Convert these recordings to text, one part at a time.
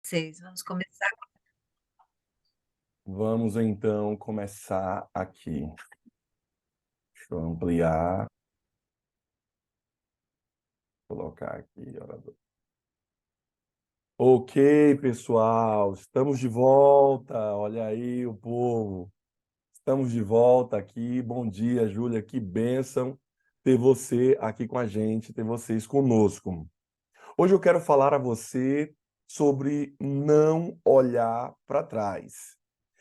Vocês. Vamos começar. Vamos então começar aqui. Deixa eu ampliar, colocar aqui. Ok, pessoal, estamos de volta. Olha aí o povo. Estamos de volta aqui. Bom dia, Júlia. Que bênção ter você aqui com a gente, ter vocês conosco. Hoje eu quero falar a você sobre não olhar para trás.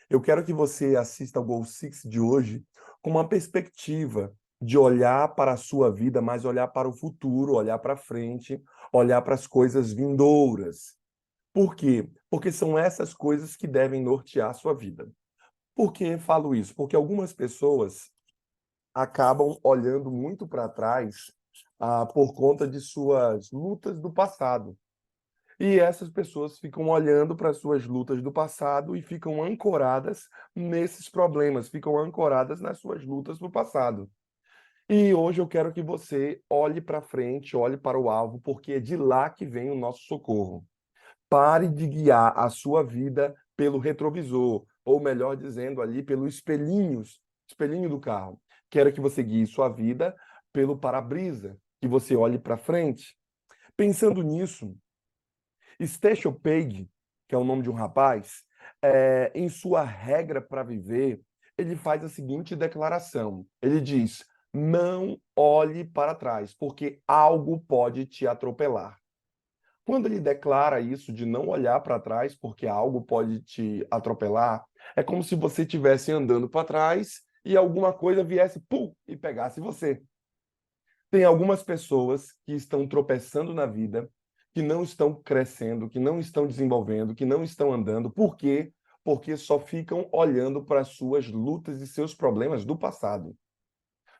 Eu quero que você assista ao Goal Six de hoje com uma perspectiva de olhar para a sua vida, mas olhar para o futuro, olhar para frente, olhar para as coisas vindouras. Por quê? Porque são essas coisas que devem nortear a sua vida. Por que falo isso? Porque algumas pessoas acabam olhando muito para trás por conta de suas lutas do passado. E essas pessoas ficam olhando para as suas lutas do passado e ficam ancoradas nesses problemas, ficam ancoradas nas suas lutas do passado. E hoje eu quero que você olhe para frente, olhe para o alvo, porque é de lá que vem o nosso socorro. Pare de guiar a sua vida pelo retrovisor, ou melhor dizendo, ali pelo espelhinho do carro. Quero que você guie sua vida pelo para-brisa, que você olhe para frente. Pensando nisso, Stachel Peig, que é o nome de um rapaz, em sua regra para viver, ele faz a seguinte declaração. Ele diz: não olhe para trás, porque algo pode te atropelar. Quando ele declara isso de não olhar para trás, porque algo pode te atropelar, é como se você estivesse andando para trás e alguma coisa viesse, pum, e pegasse você. Tem algumas pessoas que estão tropeçando na vida, que não estão crescendo, que não estão desenvolvendo, que não estão andando. Por quê? Porque só ficam olhando para as suas lutas e seus problemas do passado.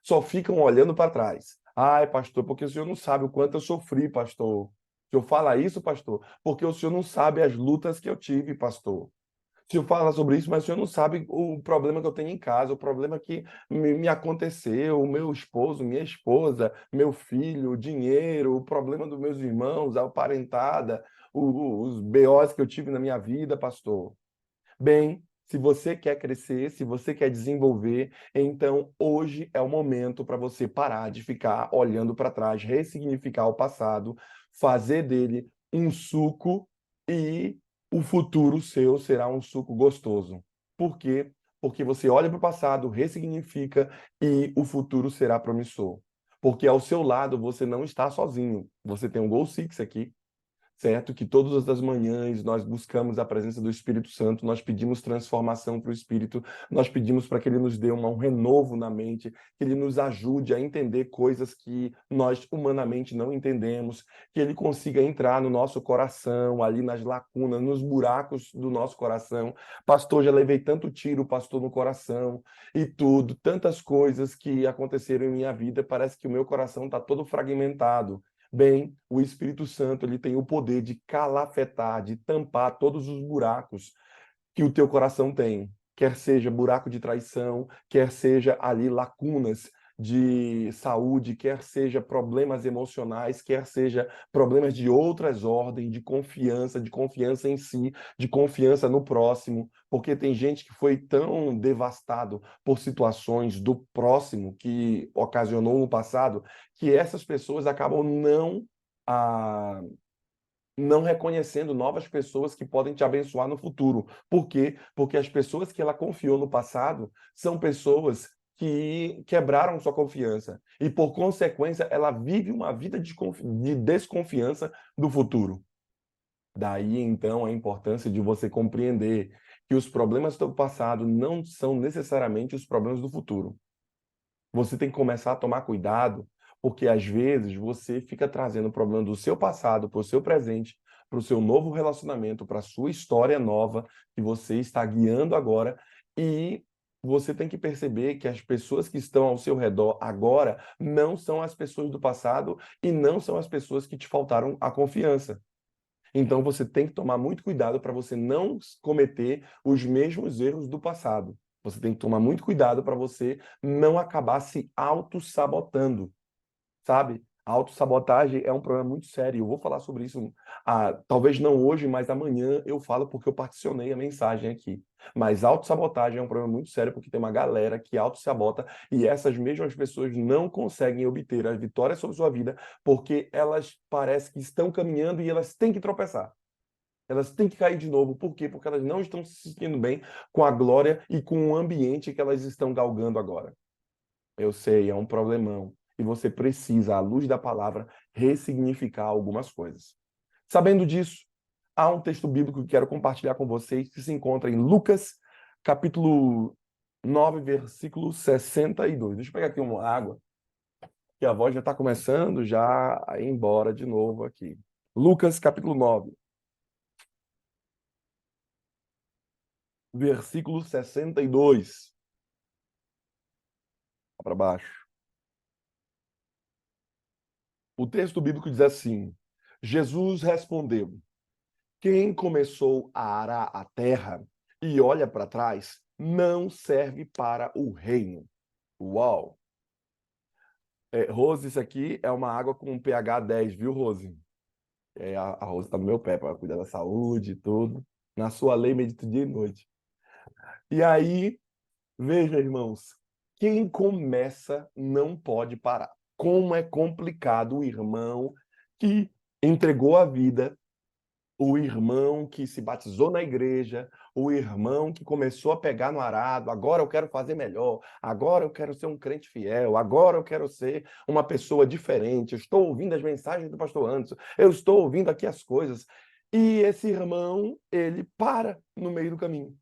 Só ficam olhando para trás. Ai, pastor, porque o senhor não sabe o quanto eu sofri, pastor. O senhor fala isso, pastor, porque o senhor não sabe as lutas que eu tive, pastor. O senhor fala sobre isso, mas o senhor não sabe o problema que eu tenho em casa, o problema que me aconteceu, o meu esposo, minha esposa, meu filho, o dinheiro, o problema dos meus irmãos, a parentada, os BOs que eu tive na minha vida, pastor. Bem, se você quer crescer, se você quer desenvolver, então hoje é o momento para você parar de ficar olhando para trás, ressignificar o passado, fazer dele um suco e o futuro seu será um suco gostoso. Por quê? Porque você olha para o passado, ressignifica e o futuro será promissor. Porque ao seu lado você não está sozinho. Você tem um Goal Six aqui, certo? Que todas as manhãs nós buscamos a presença do Espírito Santo, nós pedimos transformação para o Espírito, nós pedimos para que ele nos dê um renovo na mente, que ele nos ajude a entender coisas que nós humanamente não entendemos, que ele consiga entrar no nosso coração, ali nas lacunas, nos buracos do nosso coração. Pastor, já levei tanto tiro, pastor, no coração e tudo, tantas coisas que aconteceram em minha vida, parece que o meu coração está todo fragmentado. Bem, o Espírito Santo ele tem o poder de calafetar, de tampar todos os buracos que o teu coração tem, quer seja buraco de traição, quer seja ali lacunas de saúde, quer seja problemas emocionais, quer seja problemas de outras ordens, de confiança em si, de confiança no próximo, porque tem gente que foi tão devastado por situações do próximo que ocasionou no passado, que essas pessoas acabam ah, não reconhecendo novas pessoas que podem te abençoar no futuro. Por quê? Porque as pessoas que ela confiou no passado são pessoas que quebraram sua confiança. E, por consequência, ela vive uma vida de desconfiança do futuro. Daí, então, a importância de você compreender que os problemas do passado não são necessariamente os problemas do futuro. Você tem que começar a tomar cuidado, porque às vezes você fica trazendo o problema do seu passado para o seu presente, para o seu novo relacionamento, para a sua história nova que você está guiando agora, e você tem que perceber que as pessoas que estão ao seu redor agora não são as pessoas do passado e não são as pessoas que te faltaram a confiança. Então você tem que tomar muito cuidado para você não cometer os mesmos erros do passado. Você tem que tomar muito cuidado para você não acabar se auto-sabotando, sabe? A autossabotagem é um problema muito sério. Eu vou falar sobre isso, talvez não hoje, mas amanhã eu falo porque eu particionei a mensagem aqui. Mas autossabotagem é um problema muito sério porque tem uma galera que autossabota e essas mesmas pessoas não conseguem obter as vitórias sobre sua vida porque elas parecem que estão caminhando e elas têm que tropeçar. Elas têm que cair de novo. Por quê? Porque elas não estão se sentindo bem com a glória e com o ambiente que elas estão galgando agora. Eu sei, é um problemão. E você precisa, à luz da palavra, ressignificar algumas coisas. Sabendo disso, há um texto bíblico que quero compartilhar com vocês, que se encontra em Lucas, capítulo 9, versículo 62. Deixa eu pegar aqui uma água, que a voz já está começando já a ir embora de novo aqui. Lucas, capítulo 9, versículo 62. Para baixo. O texto bíblico diz assim: Jesus respondeu: quem começou a arar a terra e olha para trás não serve para o reino. Uau! Rose, isso aqui é uma água com pH 10, viu, Rose? A Rose está no meu pé para cuidar da saúde e tudo. Na sua lei, medito dia e noite. E aí, veja, irmãos, quem começa não pode parar. Como é complicado o irmão que entregou a vida, o irmão que se batizou na igreja, o irmão que começou a pegar no arado, agora eu quero fazer melhor, agora eu quero ser um crente fiel, agora eu quero ser uma pessoa diferente, eu estou ouvindo as mensagens do pastor Anderson, eu estou ouvindo aqui as coisas. E esse irmão, ele para no meio do caminho.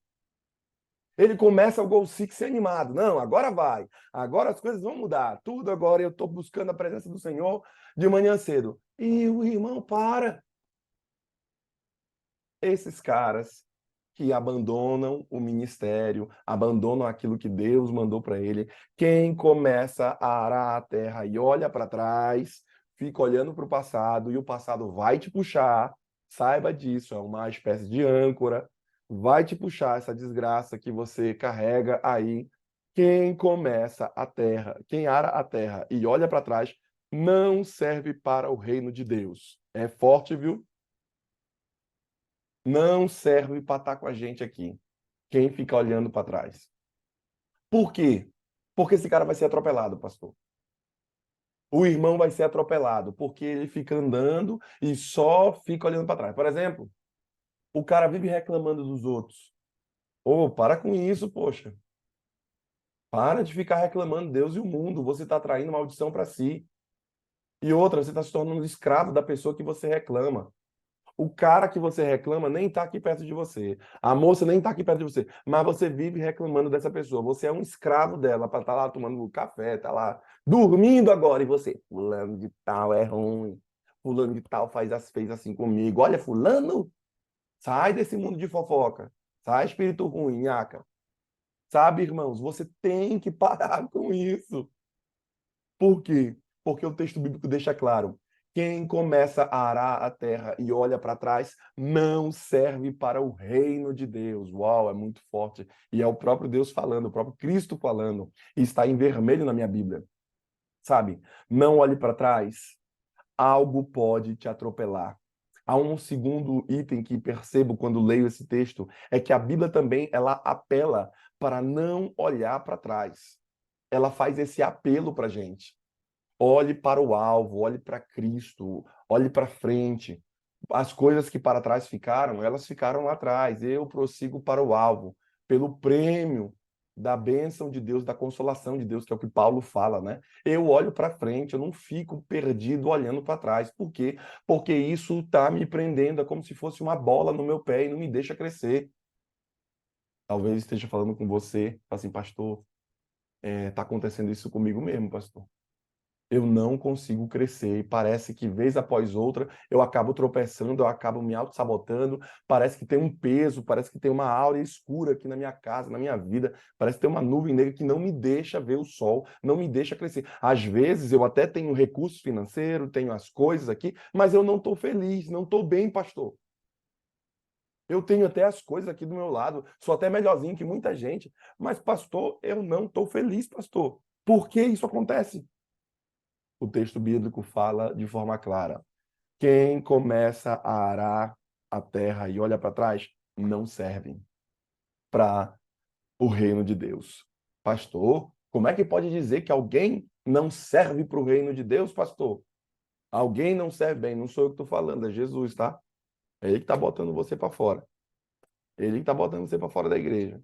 Ele começa o Gol Six animado. Não, agora vai. Agora as coisas vão mudar. Tudo agora eu estou buscando a presença do Senhor de manhã cedo. E o irmão para. Esses caras que abandonam o ministério, abandonam aquilo que Deus mandou para ele. Quem começa a arar a terra e olha para trás, fica olhando para o passado e o passado vai te puxar. Saiba disso, é uma espécie de âncora. Vai te puxar essa desgraça que você carrega aí. Quem começa a terra, quem ara a terra e olha para trás, não serve para o reino de Deus. É forte, viu? Não serve para estar com a gente aqui. Quem fica olhando para trás. Por quê? Porque esse cara vai ser atropelado, pastor. O irmão vai ser atropelado, porque ele fica andando e só fica olhando para trás. Por exemplo, o cara vive reclamando dos outros. Ô, para com isso, poxa. Para de ficar reclamando Deus e o mundo. Você está traindo maldição para si. E outra, você está se tornando escravo da pessoa que você reclama. O cara que você reclama nem está aqui perto de você. A moça nem está aqui perto de você. Mas você vive reclamando dessa pessoa. Você é um escravo dela para estar lá tomando café, tá lá dormindo agora. E você, fulano de tal é ruim. Fulano de tal fez assim comigo. Olha, fulano, sai desse mundo de fofoca. Sai, espírito ruim, nhaca. Sabe, irmãos, você tem que parar com isso. Por quê? Porque o texto bíblico deixa claro: quem começa a arar a terra e olha para trás não serve para o reino de Deus. Uau, é muito forte. E é o próprio Deus falando, o próprio Cristo falando. E está em vermelho na minha Bíblia. Sabe? Não olhe para trás. Algo pode te atropelar. Há um segundo item que percebo quando leio esse texto, é que a Bíblia também ela apela para não olhar para trás. Ela faz esse apelo para a gente. Olhe para o alvo, olhe para Cristo, olhe para frente. As coisas que para trás ficaram, elas ficaram lá atrás. Eu prossigo para o alvo, pelo prêmio da bênção de Deus, da consolação de Deus, que é o que Paulo fala, né? Eu olho para frente, eu não fico perdido olhando para trás. Por quê? Porque isso está me prendendo, é como se fosse uma bola no meu pé e não me deixa crescer. Talvez esteja falando com você, assim, pastor, está acontecendo isso comigo mesmo, pastor. Eu não consigo crescer. E parece que, vez após outra, eu acabo tropeçando, eu acabo me auto-sabotando. Parece que tem um peso, parece que tem uma aura escura aqui na minha casa, na minha vida. Parece que tem uma nuvem negra que não me deixa ver o sol, não me deixa crescer. Às vezes, eu até tenho recurso financeiro, tenho as coisas aqui, mas eu não estou feliz, não estou bem, pastor. Eu tenho até as coisas aqui do meu lado, sou até melhorzinho que muita gente, mas, pastor, eu não estou feliz, pastor. Por que isso acontece? o texto bíblico fala de forma clara. Quem começa a arar a terra e olha para trás, não serve para o reino de Deus. Pastor, como é que pode dizer que alguém não serve para o reino de Deus, pastor? Alguém não serve bem, não sou eu que estou falando, é Jesus, tá? É ele que está botando você para fora. Ele que está botando você para fora da igreja.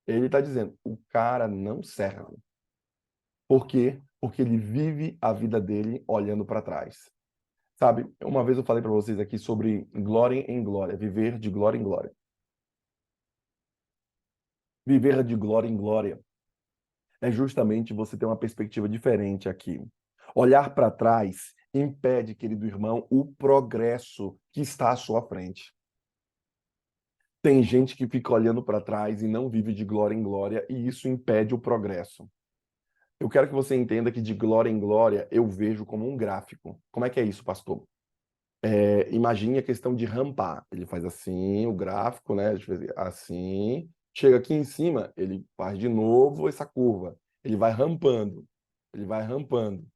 Ele está dizendo, o cara não serve. Por quê? Porque ele vive a vida dele olhando para trás. Sabe, uma vez eu falei para vocês aqui sobre glória em glória, viver de glória em glória. Viver de glória em glória é justamente você ter uma perspectiva diferente aqui. Olhar para trás impede, querido irmão, o progresso que está à sua frente. Tem gente que fica olhando para trás e não vive de glória em glória, e isso impede o progresso. Eu quero que você entenda que de glória em glória eu vejo como um gráfico. Como é que é isso, pastor? Imagine a questão de rampar. Ele faz assim, o gráfico, né? Deixa eu ver, assim. Chega aqui em cima, ele faz de novo essa curva. Ele vai rampando. Ele vai rampando.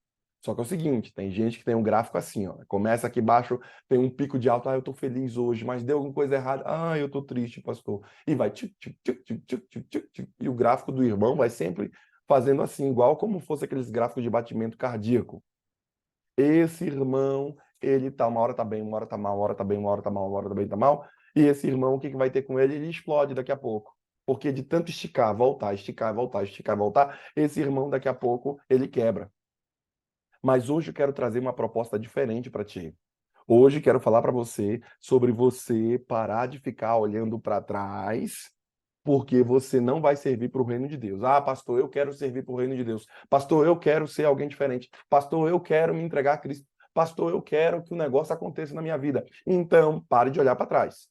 Só que é o seguinte, tem gente que tem um gráfico assim, ó. Começa aqui embaixo, tem um pico de alta, eu tô feliz hoje, mas deu alguma coisa errada. Eu tô triste, pastor. E vai tchuc, tchuc, tchuc, tchuc, tchuc, tchuc, tchuc, tchuc. E o gráfico do irmão vai sempre fazendo assim, igual como fosse aqueles gráficos de batimento cardíaco. Esse irmão, ele tá, uma hora tá bem, uma hora tá mal, uma hora tá bem, uma hora tá mal, uma hora tá bem, tá mal. E esse irmão, o que que vai ter com ele? Ele explode daqui a pouco. Porque de tanto esticar, voltar, esticar, voltar, esticar, voltar, esse irmão daqui a pouco ele quebra. Mas hoje eu quero trazer uma proposta diferente para ti. Hoje quero falar para você sobre você parar de ficar olhando para trás, porque você não vai servir para o reino de Deus. Ah, pastor, eu quero servir para o reino de Deus. Pastor, eu quero ser alguém diferente. Pastor, eu quero me entregar a Cristo. Pastor, eu quero que o negócio aconteça na minha vida. Então, pare de olhar para trás.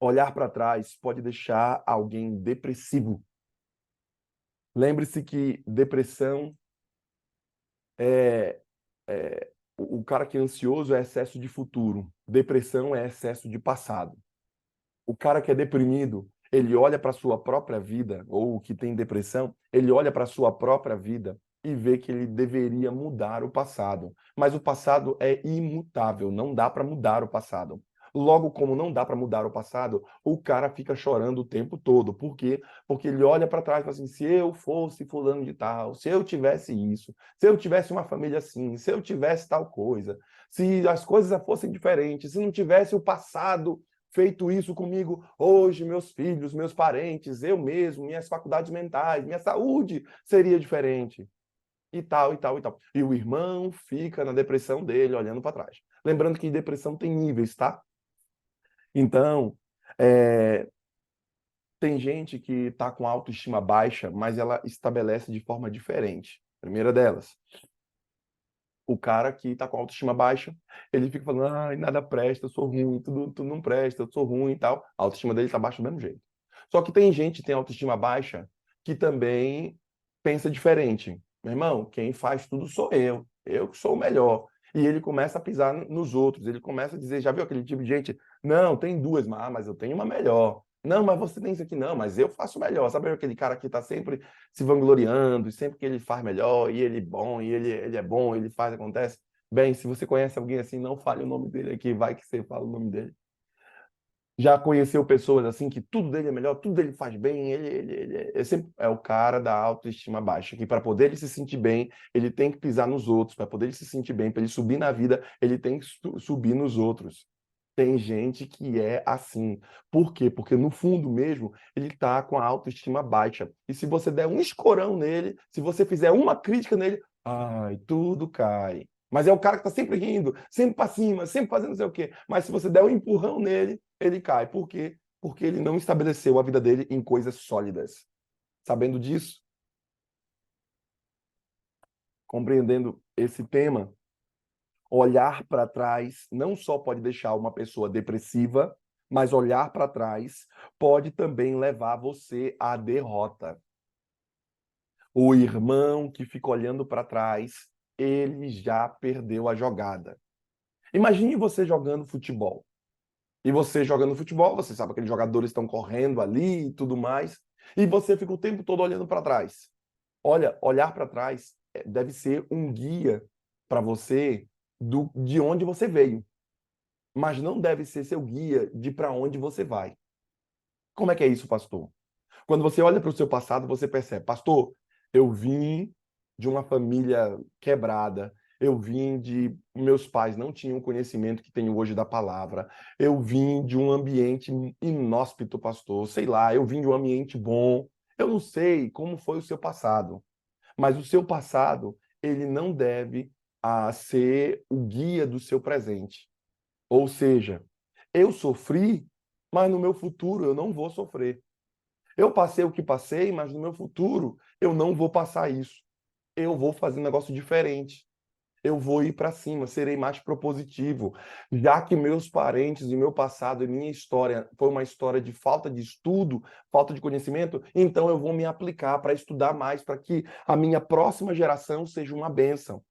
Olhar para trás pode deixar alguém depressivo. Lembre-se que depressão é, o cara que é ansioso é excesso de futuro. Depressão é excesso de passado. O cara que é deprimido, ele olha para a sua própria vida, ou o que tem depressão, ele olha para a sua própria vida e vê que ele deveria mudar o passado. Mas o passado é imutável, não dá para mudar o passado. Logo, como não dá para mudar o passado, o cara fica chorando o tempo todo. Por quê? Porque ele olha para trás e fala assim: se eu fosse fulano de tal, se eu tivesse isso, se eu tivesse uma família assim, se eu tivesse tal coisa, se as coisas fossem diferentes, se não tivesse o passado feito isso comigo, hoje meus filhos, meus parentes, eu mesmo, minhas faculdades mentais, minha saúde seria diferente. E tal, e tal, e tal. E o irmão fica na depressão dele, olhando para trás. Lembrando que depressão tem níveis, tá? Então, é, tem gente que está com autoestima baixa, mas ela estabelece de forma diferente. Primeira delas, o cara que está com autoestima baixa, ele fica falando, ai, nada presta, eu sou ruim, tudo não presta, eu sou ruim e tal. A autoestima dele está baixa do mesmo jeito. Só que tem gente que tem autoestima baixa que também pensa diferente. Meu irmão, quem faz tudo sou eu que sou o melhor. E ele começa a pisar nos outros, ele começa a dizer, já viu aquele tipo de gente? Não, tem duas, mas eu tenho uma melhor. Não, mas você tem isso aqui, não, mas eu faço melhor. Sabe aquele cara que está sempre se vangloriando, e sempre que ele faz melhor, e ele é bom, e ele é bom, ele faz, acontece? Bem, se você conhece alguém assim, não fale o nome dele aqui, vai que você fala o nome dele. Já conheceu pessoas assim que tudo dele é melhor, tudo dele faz bem, ele sempre é o cara da autoestima baixa, que para poder ele se sentir bem, ele tem que pisar nos outros, para poder ele se sentir bem, para ele subir na vida, ele tem que subir nos outros. Tem gente que é assim. Por quê? Porque no fundo mesmo, ele tá com a autoestima baixa. E se você der um escorão nele, se você fizer uma crítica nele, ai, tudo cai. Mas é o cara que tá sempre rindo, sempre para cima, sempre fazendo não sei o quê. Mas se você der um empurrão nele, ele cai. Por quê? Porque ele não estabeleceu a vida dele em coisas sólidas. Sabendo disso, compreendendo esse tema, olhar para trás não só pode deixar uma pessoa depressiva, mas olhar para trás pode também levar você à derrota. O irmão que fica olhando para trás, ele já perdeu a jogada. Imagine você jogando futebol. E você jogando futebol, você sabe que aqueles jogadores estão correndo ali e tudo mais, e você fica o tempo todo olhando para trás. Olha, olhar para trás deve ser um guia para você de onde você veio, mas não deve ser seu guia de para onde você vai. Como é que é isso, pastor? Quando você olha para o seu passado, você percebe, pastor, eu vim de uma família quebrada, eu vim de meus pais não tinham o conhecimento que tenho hoje da palavra, eu vim de um ambiente inóspito, pastor, sei lá, eu vim de um ambiente bom. Eu não sei como foi o seu passado, mas o seu passado, ele não deve ser o guia do seu presente. Ou seja, eu sofri, mas no meu futuro eu não vou sofrer. Eu passei o que passei, mas no meu futuro eu não vou passar isso. Eu vou fazer um negócio diferente. Eu vou ir para cima, serei mais propositivo. Já que meus parentes e meu passado e minha história foi uma história de falta de estudo, falta de conhecimento, então eu vou me aplicar para estudar mais, para que a minha próxima geração seja uma bênção.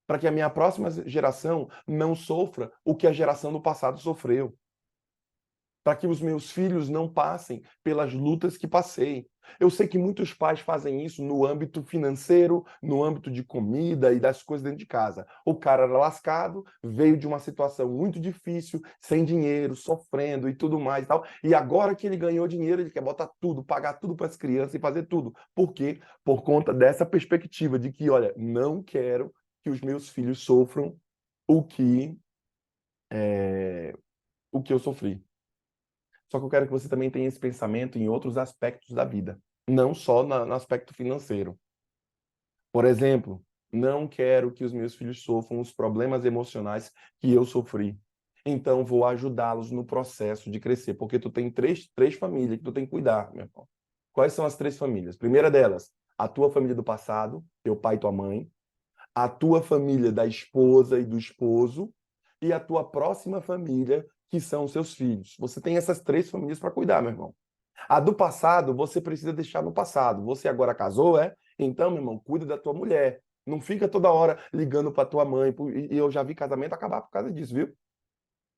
Para que a minha próxima geração não sofra o que a geração do passado sofreu. Para que os meus filhos não passem pelas lutas que passei. Eu sei que muitos pais fazem isso no âmbito financeiro, no âmbito de comida e das coisas dentro de casa. O cara era lascado, veio de uma situação muito difícil, sem dinheiro, sofrendo e tudo mais e tal. E agora que ele ganhou dinheiro, ele quer botar tudo, pagar tudo para as crianças e fazer tudo. Por quê? Por conta dessa perspectiva de que, olha, não quero que os meus filhos sofram o que, é, o que eu sofri. Só que eu quero que você também tenha esse pensamento em outros aspectos da vida, não só no aspecto financeiro. Por exemplo, não quero que os meus filhos sofram os problemas emocionais que eu sofri. Então, vou ajudá-los no processo de crescer, porque tu tem três famílias que tu tem que cuidar, meu irmão. Quais são as três famílias? Primeira delas, a tua família do passado, teu pai e tua mãe, a tua família da esposa e do esposo, e a tua próxima família, que são os seus filhos. Você tem essas três famílias para cuidar, meu irmão. A do passado, você precisa deixar no passado. Você agora casou, é? Então, meu irmão, cuida da tua mulher. Não fica toda hora ligando para tua mãe. E eu já vi casamento acabar por causa disso, viu?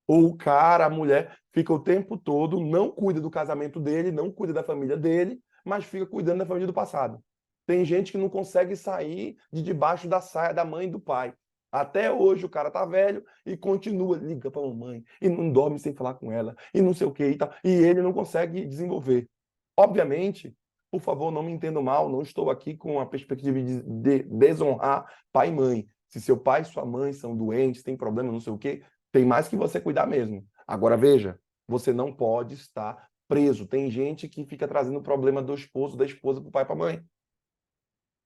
Ou o cara, a mulher, fica o tempo todo, não cuida do casamento dele, não cuida da família dele, mas fica cuidando da família do passado. Tem gente que não consegue sair de debaixo da saia da mãe e do pai. Até hoje o cara tá velho e continua, liga para a mamãe, e não dorme sem falar com ela, e não sei o que e tal. E ele não consegue desenvolver. Obviamente, por favor, não me entendo mal, não estou aqui com a perspectiva de desonrar pai e mãe. Se seu pai e sua mãe são doentes, tem problema, não sei o quê, tem mais que você cuidar mesmo. Agora, veja, você não pode estar preso. Tem gente que fica trazendo problema do esposo, da esposa para o pai e para a mãe.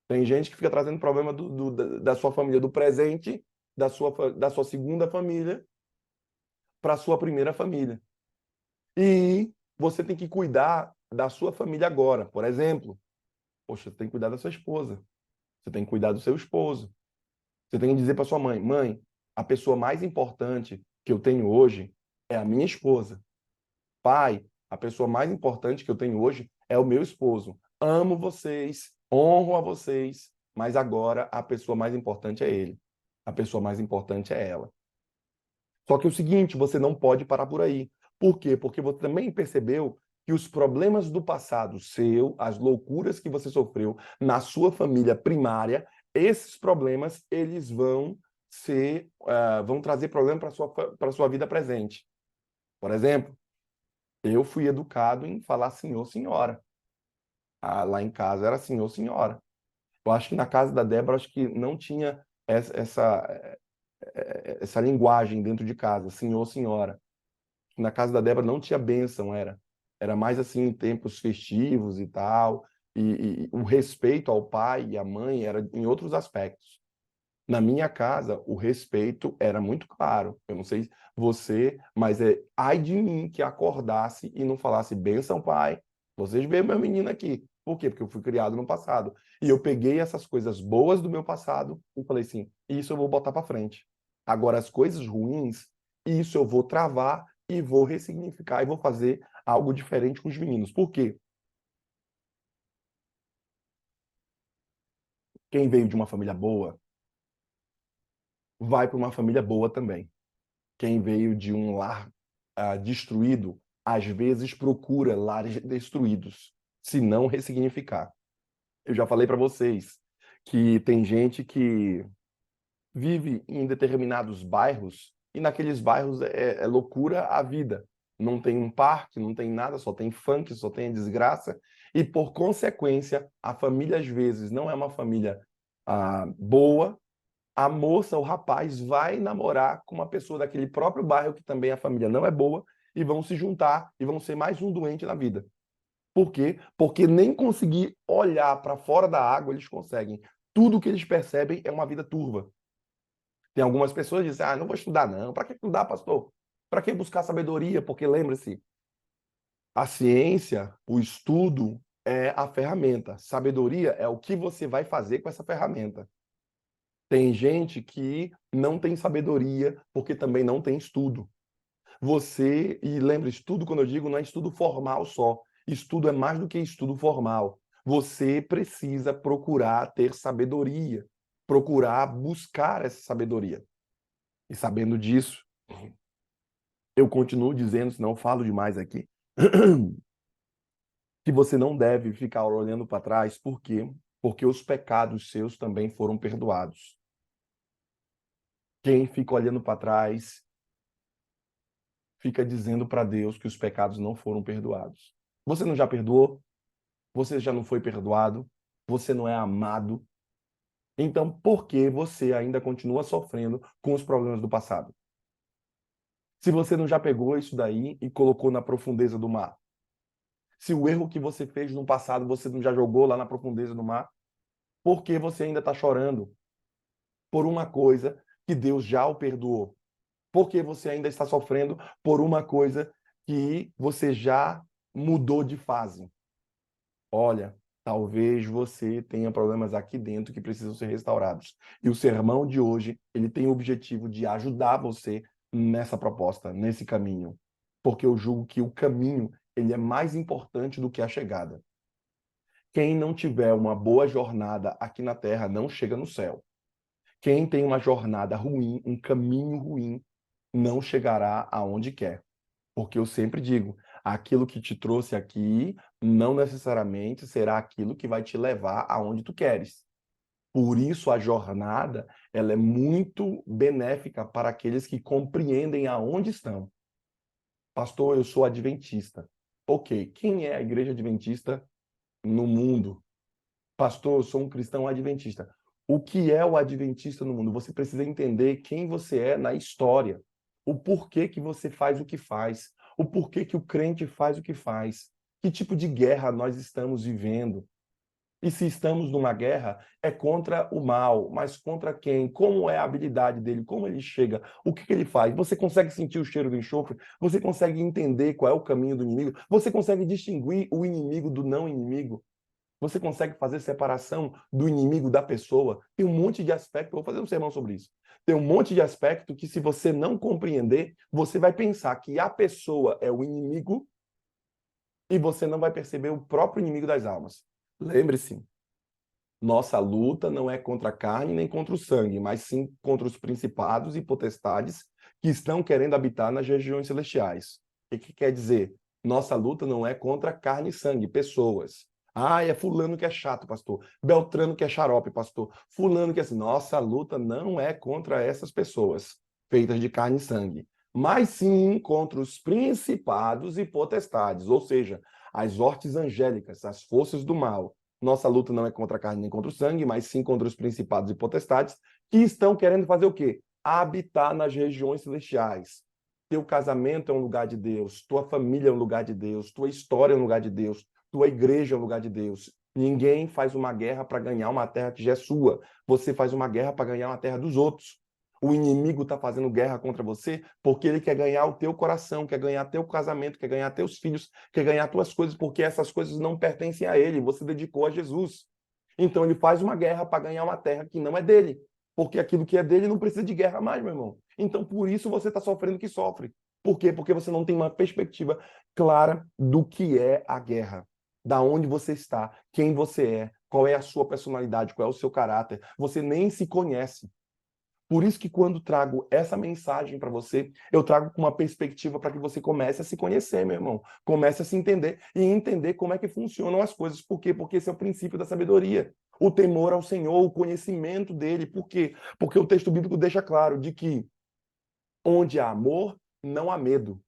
Tem gente que fica trazendo problema da sua família do presente, da sua segunda família, para a sua primeira família. E você tem que cuidar da sua família agora. Por exemplo, poxa, você tem que cuidar da sua esposa. Você tem que cuidar do seu esposo. Você tem que dizer para sua mãe, mãe, a pessoa mais importante que eu tenho hoje é a minha esposa. Pai, a pessoa mais importante que eu tenho hoje é o meu esposo. Amo vocês, honro a vocês, mas agora a pessoa mais importante é ele. A pessoa mais importante é ela. Só que é o seguinte, você não pode parar por aí. Por quê? Porque você também percebeu que os problemas do passado seu, as loucuras que você sofreu na sua família primária, esses problemas, eles vão vão trazer problema para sua vida presente. Por exemplo, eu fui educado em falar senhor, senhora. Lá em casa era senhor, senhora. Eu acho que na casa da Débora, acho que não tinha essa linguagem dentro de casa, senhor, senhora. Na casa da Débora não tinha bênção, era mais assim em tempos festivos e tal, e o respeito ao pai e à mãe era em outros aspectos. Na minha casa, o respeito era muito claro. Eu não sei você, mas ai de mim que acordasse e não falasse bênção, pai. Vocês veem meu menino aqui. Por quê? Porque eu fui criado no passado. E eu peguei essas coisas boas do meu passado e falei assim: isso eu vou botar para frente. Agora, as coisas ruins, isso eu vou travar e vou ressignificar e vou fazer algo diferente com os meninos. Por quê? Quem veio de uma família boa vai para uma família boa também. Quem veio de um lar destruído, às vezes procura lares destruídos, se não ressignificar. Eu já falei para vocês que tem gente que vive em determinados bairros e naqueles bairros é loucura a vida. Não tem um parque, não tem nada, só tem funk, só tem desgraça. E, por consequência, a família, às vezes, não é uma família boa. A moça, o rapaz, vai namorar com uma pessoa daquele próprio bairro que também a família não é boa e vão se juntar e vão ser mais um doente na vida. Por quê? Porque nem conseguir olhar para fora da água eles conseguem. Tudo que eles percebem é uma vida turva. Tem algumas pessoas que dizem, não vou estudar não. Para que estudar, pastor? Para que buscar sabedoria? Porque lembre-se, a ciência, o estudo é a ferramenta. Sabedoria é o que você vai fazer com essa ferramenta. Tem gente que não tem sabedoria porque também não tem estudo. E lembre, estudo, quando eu digo, não é estudo formal só. Estudo é mais do que estudo formal. Você precisa procurar ter sabedoria, procurar buscar essa sabedoria. E sabendo disso, eu continuo dizendo, senão eu falo demais aqui, que você não deve ficar olhando para trás. Por quê? Porque os pecados seus também foram perdoados. Quem fica olhando para trás fica dizendo para Deus que os pecados não foram perdoados. Você não já perdoou? Você já não foi perdoado? Você não é amado? Então, por que você ainda continua sofrendo com os problemas do passado? Se você não já pegou isso daí e colocou na profundeza do mar? Se o erro que você fez no passado você não já jogou lá na profundeza do mar? Por que você ainda está chorando por uma coisa que Deus já o perdoou? Por que você ainda está sofrendo por uma coisa que você já mudou de fase? Olha, talvez você tenha problemas aqui dentro que precisam ser restaurados. E o sermão de hoje, ele tem o objetivo de ajudar você nessa proposta, nesse caminho. Porque eu julgo que o caminho, ele é mais importante do que a chegada. Quem não tiver uma boa jornada aqui na Terra não chega no céu. Quem tem uma jornada ruim, um caminho ruim, não chegará aonde quer. Porque eu sempre digo, aquilo que te trouxe aqui não necessariamente será aquilo que vai te levar aonde tu queres. Por isso a jornada, ela é muito benéfica para aqueles que compreendem aonde estão. Pastor, eu sou adventista. Ok, quem é a igreja adventista no mundo? Pastor, eu sou um cristão adventista. O que é o adventista no mundo? Você precisa entender quem você é na história. O porquê que você faz o que faz. O porquê que o crente faz o que faz. Que tipo de guerra nós estamos vivendo? E se estamos numa guerra, é contra o mal, mas contra quem? Como é a habilidade dele? Como ele chega? O que ele faz? Você consegue sentir o cheiro do enxofre? Você consegue entender qual é o caminho do inimigo? Você consegue distinguir o inimigo do não inimigo? Você consegue fazer separação do inimigo da pessoa? Tem um monte de aspecto, eu vou fazer um sermão sobre isso. Tem um monte de aspecto que, se você não compreender, você vai pensar que a pessoa é o inimigo e você não vai perceber o próprio inimigo das almas. Lembre-se, nossa luta não é contra a carne nem contra o sangue, mas sim contra os principados e potestades que estão querendo habitar nas regiões celestiais. O que quer dizer? Nossa luta não é contra carne e sangue, pessoas. É fulano que é chato, pastor. Beltrano que é xarope, pastor. Fulano que é assim. Nossa luta não é contra essas pessoas feitas de carne e sangue, mas sim contra os principados e potestades, ou seja, as hortes angélicas, as forças do mal. Nossa luta não é contra a carne nem contra o sangue, mas sim contra os principados e potestades que estão querendo fazer o quê? Habitar nas regiões celestiais. Teu casamento é um lugar de Deus, tua família é um lugar de Deus, tua história é um lugar de Deus, tua igreja é um lugar de Deus. Ninguém faz uma guerra para ganhar uma terra que já é sua. Você faz uma guerra para ganhar uma terra dos outros. O inimigo está fazendo guerra contra você porque ele quer ganhar o teu coração, quer ganhar teu casamento, quer ganhar teus filhos, quer ganhar tuas coisas, porque essas coisas não pertencem a ele, você dedicou a Jesus. Então ele faz uma guerra para ganhar uma terra que não é dele, porque aquilo que é dele não precisa de guerra mais, meu irmão. Então por isso você está sofrendo o que sofre. Por quê? Porque você não tem uma perspectiva clara do que é a guerra, da onde você está, quem você é, qual é a sua personalidade, qual é o seu caráter. Você nem se conhece. Por isso que quando trago essa mensagem para você, eu trago com uma perspectiva para que você comece a se conhecer, meu irmão. Comece a se entender e entender como é que funcionam as coisas. Por quê? Porque esse é o princípio da sabedoria. O temor ao Senhor, o conhecimento dele. Por quê? Porque o texto bíblico deixa claro de que onde há amor, não há medo.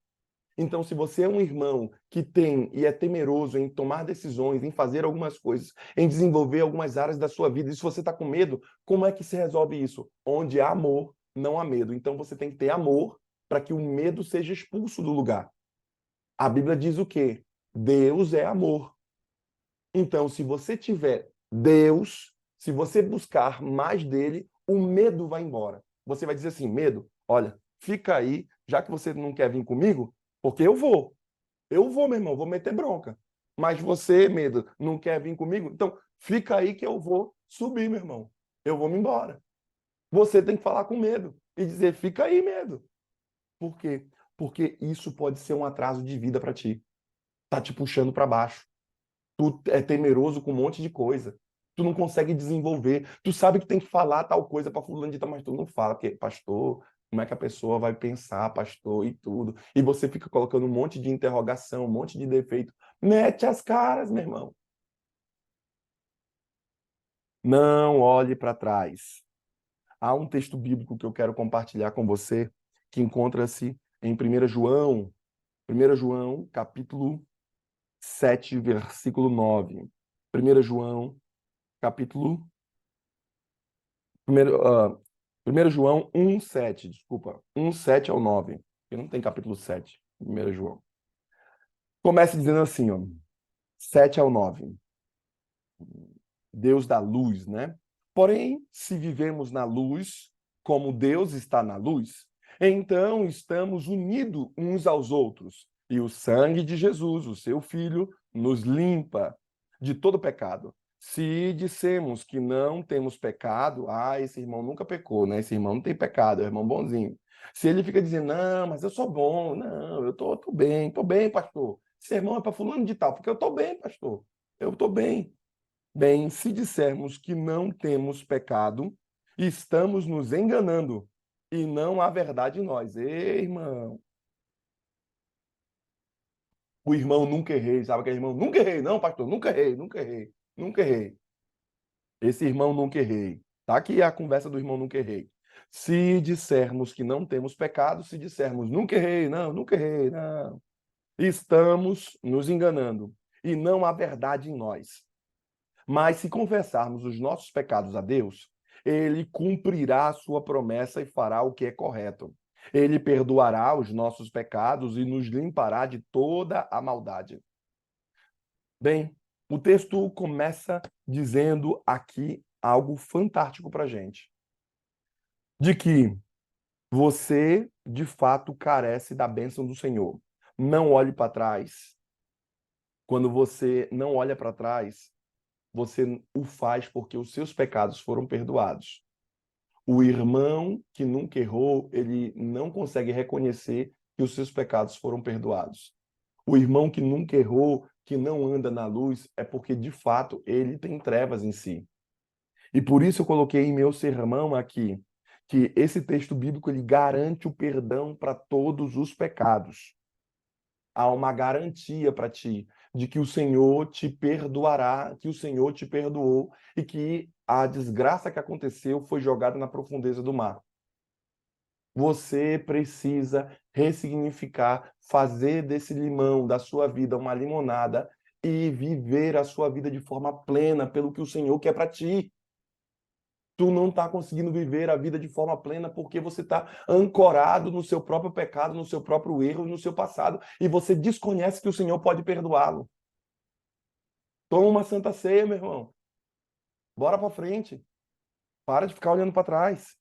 Então, se você é um irmão que tem e é temeroso em tomar decisões, em fazer algumas coisas, em desenvolver algumas áreas da sua vida, e se você está com medo, como é que se resolve isso? Onde há amor, não há medo. Então, você tem que ter amor para que o medo seja expulso do lugar. A Bíblia diz o quê? Deus é amor. Então, se você tiver Deus, se você buscar mais dele, o medo vai embora. Você vai dizer assim, medo, olha, fica aí, já que você não quer vir comigo, porque eu vou. Eu vou, meu irmão, vou meter bronca. Mas você, medo, não quer vir comigo? Então, fica aí que eu vou subir, meu irmão. Eu vou me embora. Você tem que falar com medo e dizer, fica aí, medo. Por quê? Porque isso pode ser um atraso de vida para ti. Tá te puxando para baixo. Tu é temeroso com um monte de coisa. Tu não consegue desenvolver. Tu sabe que tem que falar tal coisa para fulano de tal, mas tu não fala, porque, pastor, como é que a pessoa vai pensar, pastor, e tudo. E você fica colocando um monte de interrogação, um monte de defeito. Mete as caras, meu irmão. Não olhe para trás. Há um texto bíblico que eu quero compartilhar com você, que encontra-se em 1 João, capítulo 7, versículo 9. 1 João, capítulo 1 João 1:7, desculpa. 1:7 ao 9. Porque não tem capítulo 7, 1 João. Começa dizendo assim, ó, 7 ao 9. Deus da luz, né? Porém, se vivemos na luz, como Deus está na luz, então estamos unidos uns aos outros. E o sangue de Jesus, o seu Filho, nos limpa de todo pecado. Se dissemos que não temos pecado, esse irmão nunca pecou, né? Esse irmão não tem pecado, é um irmão bonzinho. Se ele fica dizendo, não, mas eu sou bom, não, eu tô bem, pastor. Esse irmão é para fulano de tal, porque eu tô bem, pastor. Eu tô bem. Bem, se dissermos que não temos pecado, estamos nos enganando e não há verdade em nós. Ei, irmão, o irmão nunca errei, sabe aquele irmão? Nunca errei, não, pastor, nunca errei, nunca errei, nunca errei. Esse irmão nunca errei. Tá aqui a conversa do irmão nunca errei. Se dissermos que não temos pecado, se dissermos nunca errei, não, nunca errei, não, estamos nos enganando e não há verdade em nós. Mas se confessarmos os nossos pecados a Deus, ele cumprirá a sua promessa e fará o que é correto. Ele perdoará os nossos pecados e nos limpará de toda a maldade. Bem, o texto começa dizendo aqui algo fantástico para a gente. De que você, de fato, carece da bênção do Senhor. Não olhe para trás. Quando você não olha para trás, você o faz porque os seus pecados foram perdoados. O irmão que nunca errou, ele não consegue reconhecer que os seus pecados foram perdoados. O irmão que nunca errou, que não anda na luz, é porque de fato ele tem trevas em si. E por isso eu coloquei em meu sermão aqui que esse texto bíblico ele garante o perdão para todos os pecados. Há uma garantia para ti de que o Senhor te perdoará, que o Senhor te perdoou e que a desgraça que aconteceu foi jogada na profundeza do mar. Você precisa ressignificar, fazer desse limão da sua vida uma limonada e viver a sua vida de forma plena pelo que o Senhor quer para ti. Tu não está conseguindo viver a vida de forma plena porque você está ancorado no seu próprio pecado, no seu próprio erro, no seu passado, e você desconhece que o Senhor pode perdoá-lo. Toma uma santa ceia, meu irmão. Bora para frente. Para de ficar olhando para trás.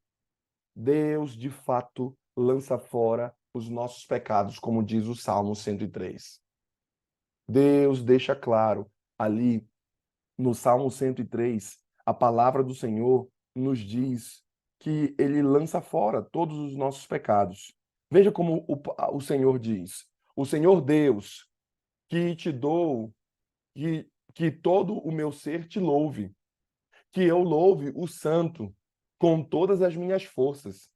Deus, de fato, lança fora os nossos pecados, como diz o Salmo 103. Deus deixa claro ali no Salmo 103, a palavra do Senhor nos diz que ele lança fora todos os nossos pecados. Veja como o Senhor diz: o Senhor Deus, que te dou, que todo o meu ser te louve, que eu louve o Santo com todas as minhas forças,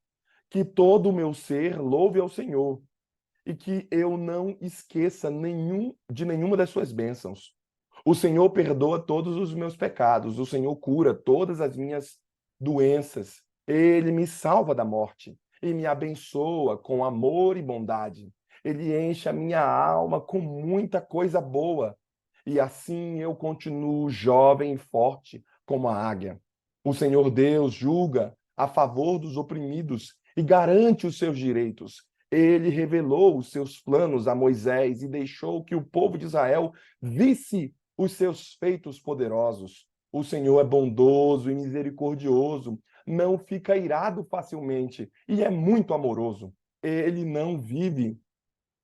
que todo o meu ser louve ao Senhor e que eu não esqueça de nenhuma das suas bênçãos. O Senhor perdoa todos os meus pecados, o Senhor cura todas as minhas doenças. Ele me salva da morte e me abençoa com amor e bondade. Ele enche a minha alma com muita coisa boa. E assim eu continuo jovem e forte como a águia. O Senhor Deus julga a favor dos oprimidos e garante os seus direitos. Ele revelou os seus planos a Moisés e deixou que o povo de Israel visse os seus feitos poderosos. O Senhor é bondoso e misericordioso, não fica irado facilmente e é muito amoroso. Ele não vive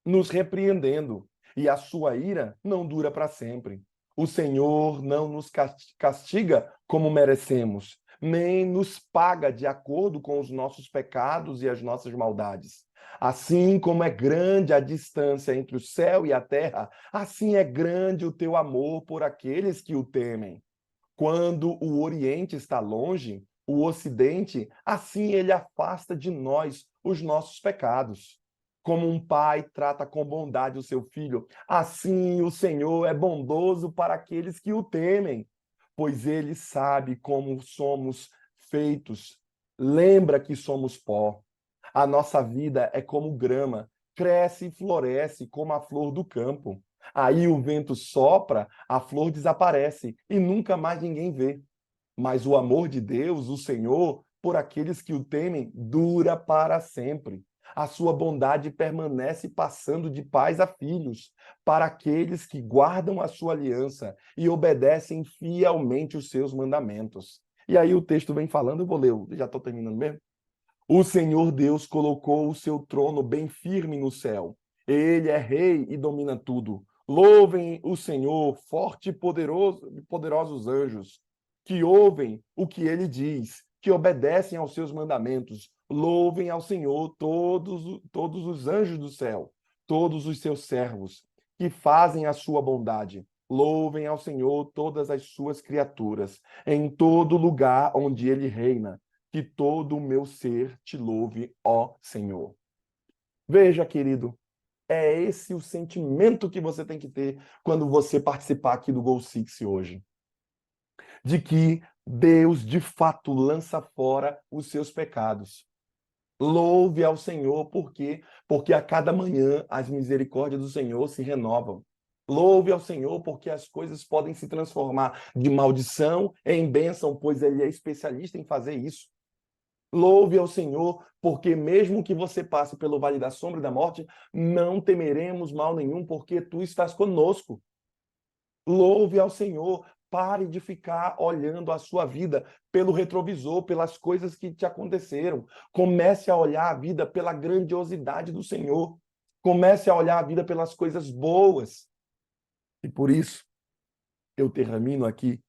nos repreendendo, e a sua ira não dura para sempre. O Senhor não nos castiga como merecemos, nem nos paga de acordo com os nossos pecados e as nossas maldades. Assim como é grande a distância entre o céu e a terra, assim é grande o teu amor por aqueles que o temem. Quando o Oriente está longe, o Ocidente, assim ele afasta de nós os nossos pecados. Como um pai trata com bondade o seu filho, assim o Senhor é bondoso para aqueles que o temem, pois ele sabe como somos feitos. Lembra que somos pó. A nossa vida é como grama, cresce e floresce como a flor do campo. Aí o vento sopra, a flor desaparece e nunca mais ninguém vê. Mas o amor de Deus, o Senhor, por aqueles que o temem, dura para sempre. A sua bondade permanece passando de pais a filhos, para aqueles que guardam a sua aliança e obedecem fielmente os seus mandamentos. E aí o texto vem falando, eu vou ler, já estou terminando mesmo. O Senhor Deus colocou o seu trono bem firme no céu. Ele é rei e domina tudo. Louvem o Senhor, forte e poderosos anjos, que ouvem o que ele diz, que obedecem aos seus mandamentos. Louvem ao Senhor todos os anjos do céu, todos os seus servos, que fazem a sua bondade. Louvem ao Senhor todas as suas criaturas, em todo lugar onde ele reina, que todo o meu ser te louve, ó Senhor. Veja, querido, é esse o sentimento que você tem que ter quando você participar aqui do Goal Six hoje. De que Deus, de fato, lança fora os seus pecados. Louve ao Senhor, por quê? Porque a cada manhã as misericórdias do Senhor se renovam. Louve ao Senhor, porque as coisas podem se transformar de maldição em bênção, pois Ele é especialista em fazer isso. Louve ao Senhor, porque mesmo que você passe pelo vale da sombra e da morte, não temeremos mal nenhum, porque tu estás conosco. Louve ao Senhor, pare de ficar olhando a sua vida pelo retrovisor, pelas coisas que te aconteceram. Comece a olhar a vida pela grandiosidade do Senhor. Comece a olhar a vida pelas coisas boas. E por isso, eu termino aqui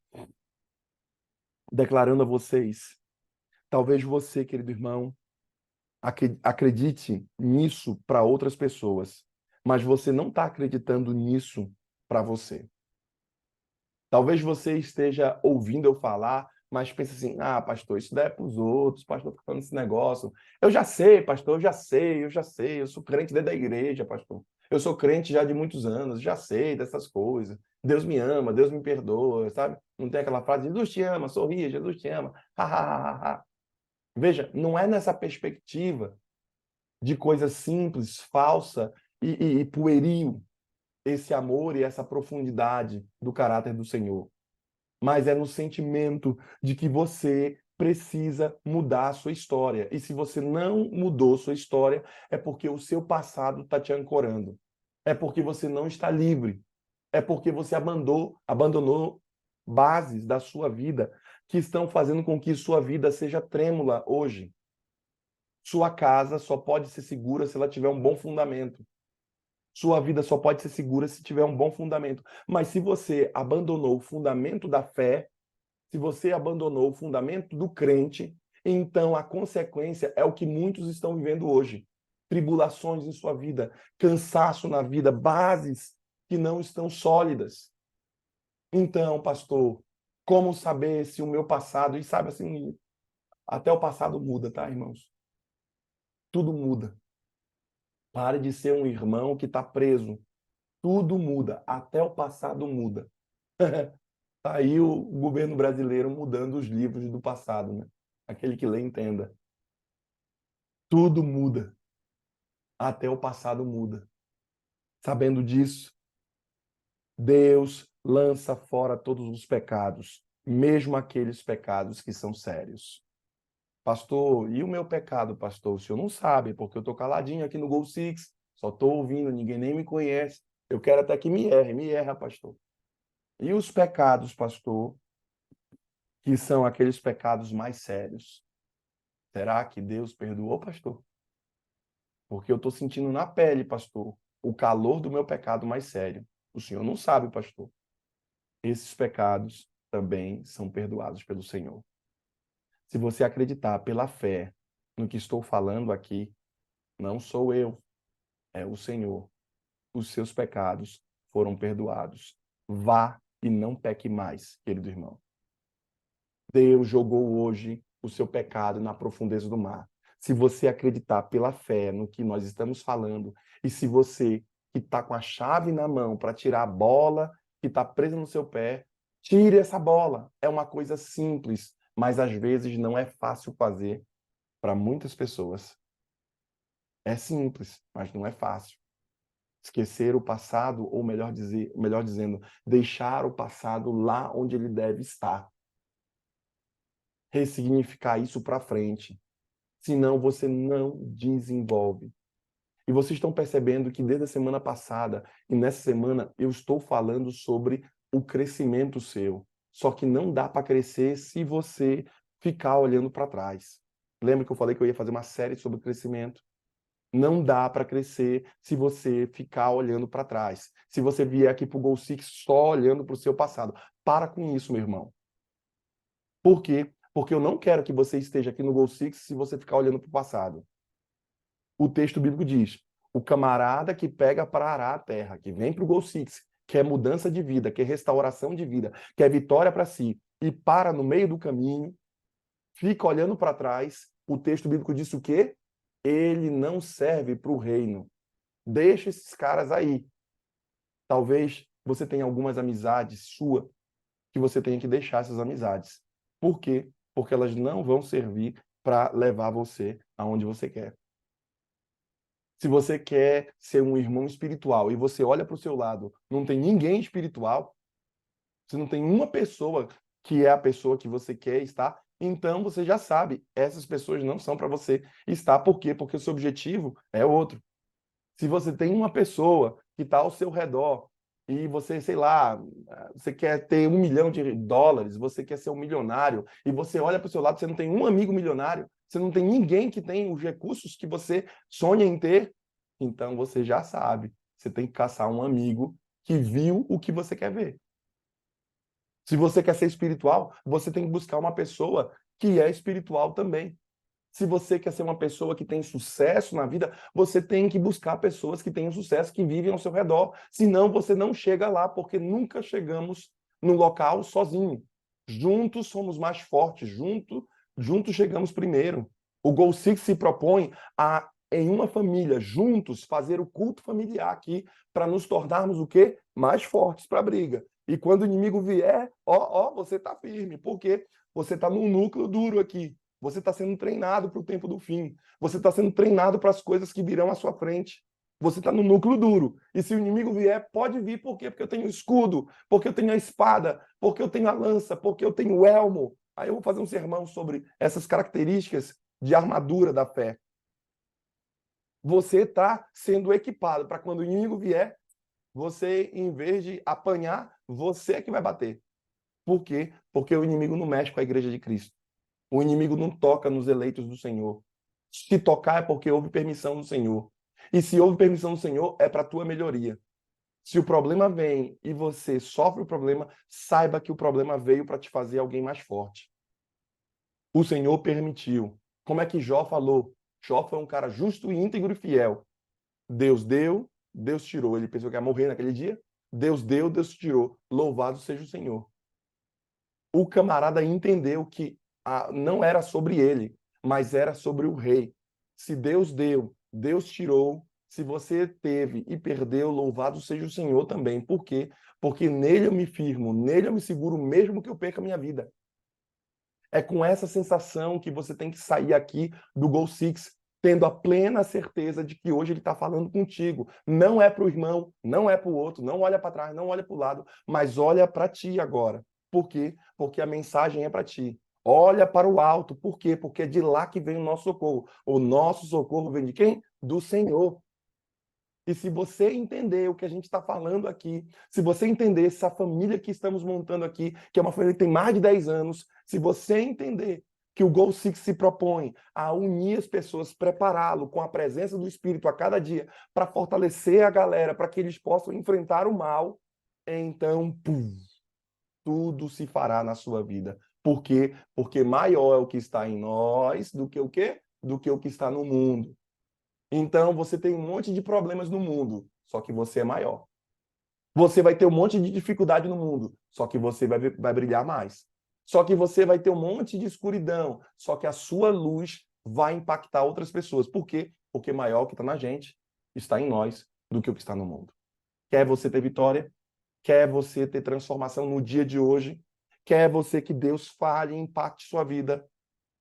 declarando a vocês, talvez você, querido irmão, acredite nisso para outras pessoas, mas você não está acreditando nisso para você. Talvez você esteja ouvindo eu falar, mas pense assim: ah, pastor, isso daí é para os outros, pastor está falando esse negócio. Eu já sei, pastor, eu sou crente dentro da igreja, pastor. Eu sou crente já de muitos anos, já sei dessas coisas. Deus me ama, Deus me perdoa, sabe? Não tem aquela frase: Jesus te ama, sorria, Jesus te ama. Ha, ha, ha, ha. Veja, não é nessa perspectiva de coisa simples, falsa e pueril, esse amor e essa profundidade do caráter do Senhor. Mas é no sentimento de que você precisa mudar a sua história. E se você não mudou sua história, é porque o seu passado está te ancorando. É porque você não está livre. É porque você abandonou bases da sua vida que estão fazendo com que sua vida seja trêmula hoje. Sua casa só pode ser segura se ela tiver um bom fundamento. Sua vida só pode ser segura se tiver um bom fundamento. Mas se você abandonou o fundamento da fé, se você abandonou o fundamento do crente, então a consequência é o que muitos estão vivendo hoje. Tribulações em sua vida, cansaço na vida, bases que não estão sólidas. Então, pastor, como saber se o meu passado, e sabe assim, até o passado muda, tá, irmãos? Tudo muda. Pare de ser um irmão que está preso. Tudo muda, até o passado muda. Tá aí o governo brasileiro mudando os livros do passado, né? Aquele que lê entenda. Tudo muda, até o passado muda. Sabendo disso, Deus lança fora todos os pecados, mesmo aqueles pecados que são sérios. Pastor, e o meu pecado, pastor? O senhor não sabe, porque eu estou caladinho aqui no Gol Six, só estou ouvindo, ninguém nem me conhece. Eu quero até que me erra, pastor. E os pecados, pastor, que são aqueles pecados mais sérios? Será que Deus perdoou, pastor? Porque eu estou sentindo na pele, pastor, o calor do meu pecado mais sério. O senhor não sabe, pastor. Esses pecados também são perdoados pelo Senhor. Se você acreditar pela fé no que estou falando aqui, não sou eu, é o Senhor. Os seus pecados foram perdoados. Vá e não peque mais, querido irmão. Deus jogou hoje o seu pecado na profundeza do mar. Se você acreditar pela fé no que nós estamos falando, e se você que está com a chave na mão para tirar a bola que está presa no seu pé, tire essa bola. É uma coisa simples, mas às vezes não é fácil fazer para muitas pessoas. É simples, mas não é fácil. Esquecer o passado, ou melhor dizendo, deixar o passado lá onde ele deve estar. Ressignificar isso para frente. Senão você não desenvolve. E vocês estão percebendo que desde a semana passada e nessa semana eu estou falando sobre o crescimento seu. Só que não dá para crescer se você ficar olhando para trás. Lembra que eu falei que eu ia fazer uma série sobre crescimento? Não dá para crescer se você ficar olhando para trás. Se você vier aqui para o Goal Six só olhando para o seu passado. Para com isso, meu irmão. Por quê? Porque eu não quero que você esteja aqui no Goal Six se você ficar olhando para o passado. O texto bíblico diz: o camarada que pega para arar a terra, que vem para o Goal Six, quer mudança de vida, quer restauração de vida, quer vitória para si, e para no meio do caminho, fica olhando para trás, o texto bíblico diz o quê? Ele não serve para o reino. Deixa esses caras aí. Talvez você tenha algumas amizades suas que você tenha que deixar essas amizades. Por quê? Porque elas não vão servir para levar você aonde você quer. Se você quer ser um irmão espiritual e você olha para o seu lado, não tem ninguém espiritual, se não tem uma pessoa que é a pessoa que você quer estar, então você já sabe, essas pessoas não são para você estar. Por quê? Porque o seu objetivo é outro. Se você tem uma pessoa que está ao seu redor e você, sei lá, você quer ter US$ 1 milhão, você quer ser um milionário, e você olha para o seu lado, você não tem um amigo milionário, você não tem ninguém que tem os recursos que você sonha em ter, então você já sabe, você tem que caçar um amigo que viu o que você quer ver. Se você quer ser espiritual, você tem que buscar uma pessoa que é espiritual também. Se você quer ser uma pessoa que tem sucesso na vida, você tem que buscar pessoas que tenham sucesso, que vivem ao seu redor. Senão você não chega lá, porque nunca chegamos no local sozinho. Juntos somos mais fortes, juntos chegamos primeiro. O Goal Six se propõe a, em uma família, juntos, fazer o culto familiar aqui, para nos tornarmos o quê? Mais fortes para a briga. E quando o inimigo vier, você está firme. Por quê? Você está num núcleo duro aqui. Você está sendo treinado para o tempo do fim. Você está sendo treinado para as coisas que virão à sua frente. Você está no núcleo duro. E se o inimigo vier, pode vir. Por quê? Porque eu tenho o escudo, porque eu tenho a espada, porque eu tenho a lança, porque eu tenho o elmo. Aí eu vou fazer um sermão sobre essas características de armadura da fé. Você está sendo equipado para quando o inimigo vier, você, em vez de apanhar, você é que vai bater. Por quê? Porque o inimigo não mexe com a igreja de Cristo. O inimigo não toca nos eleitos do Senhor. Se tocar é porque houve permissão do Senhor. E se houve permissão do Senhor, é para a tua melhoria. Se o problema vem e você sofre o problema, saiba que o problema veio para te fazer alguém mais forte. O Senhor permitiu. Como é que Jó falou? Jó foi um cara justo, íntegro e fiel. Deus deu, Deus tirou. Ele pensou que ia morrer naquele dia. Deus deu, Deus tirou. Louvado seja o Senhor. O camarada entendeu que não era sobre ele, mas era sobre o rei. Se Deus deu, Deus tirou, Se você teve e perdeu, louvado seja o Senhor também. Por quê? Porque nele eu me firmo, nele eu me seguro, mesmo que eu perca a minha vida. É com essa sensação que você tem que sair aqui do Goal Six, tendo a plena certeza de que hoje ele está falando contigo. Não é para o irmão, não é para o outro, não olha para trás, não olha para o lado, mas olha para ti agora. Por quê? Porque a mensagem é para ti. Olha para o alto. Por quê? Porque é de lá que vem o nosso socorro. O nosso socorro vem de quem? Do Senhor. E se você entender o que a gente está falando aqui, se você entender essa família que estamos montando aqui, que é uma família que tem mais de 10 anos, se você entender que o Goal Six se propõe a unir as pessoas, prepará-lo com a presença do Espírito a cada dia, para fortalecer a galera, para que eles possam enfrentar o mal, então, pum, tudo se fará na sua vida. Por quê? Porque maior é o que está em nós do que o quê? Do que o que está no mundo. Então, você tem um monte de problemas no mundo, só que você é maior. Você vai ter um monte de dificuldade no mundo, só que você vai brilhar mais. Só que você vai ter um monte de escuridão, só que a sua luz vai impactar outras pessoas. Por quê? Porque maior o que está na gente está em nós do que o que está no mundo. Quer você ter vitória? Quer você ter transformação no dia de hoje? Quer você que Deus fale e impacte sua vida?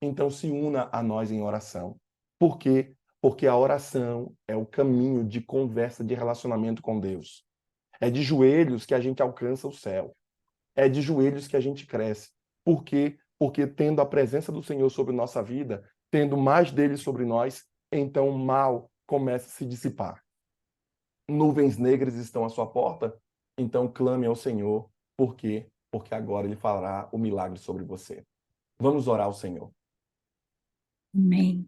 Então se una a nós em oração. Por quê? Porque a oração é o caminho de conversa, de relacionamento com Deus. É de joelhos que a gente alcança o céu. É de joelhos que a gente cresce. Por quê? Porque tendo a presença do Senhor sobre nossa vida, tendo mais dele sobre nós, então o mal começa a se dissipar. Nuvens negras estão à sua porta? Então clame ao Senhor. Por quê? Porque agora ele fará o milagre sobre você. Vamos orar ao Senhor. Amém.